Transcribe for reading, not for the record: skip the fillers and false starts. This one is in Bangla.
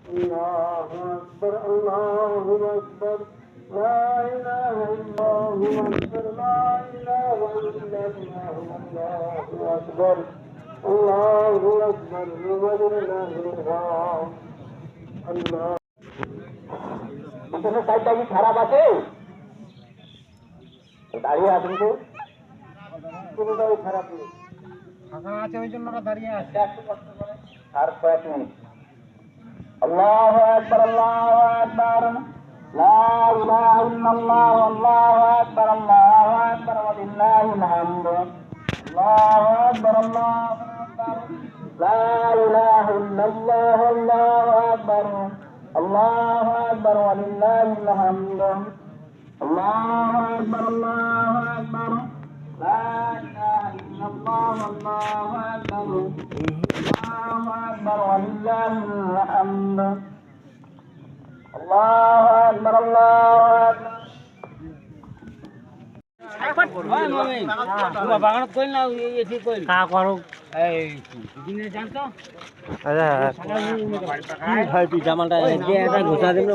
الله أكبر الله أكبر لا إله إلا الله أكبر لا إله إلا الله الله أكبر الله أكبر ولله الحمد الله পিছনের সাইডটা কি খারাপ আছে? দাঁড়িয়ে আছেন তো পুরোটাই খারাপ নেই, ফাঁকা আছে ওই জন্য দাঁড়িয়ে আছে। আর কয়েক মিনিট। আল্লাহু আকবার আল্লাহু আকবার লা ইলাহা ইল্লাল্লাহ আল্লাহু আকবার ওয়া লিল্লাহিল হামদ আল্লাহু আকবার লা ইলাহা ইল্লাল্লাহ আল্লাহু আকবার ওয়া লিল্লাহিল হামদ আল্লাহু আকবার লা ইলাহা ইল্লাল্লাহ আল্লাহু আকবার الله أكبر ولله الحمد الله أكبر الله জামালটা ঘোষা দেবে।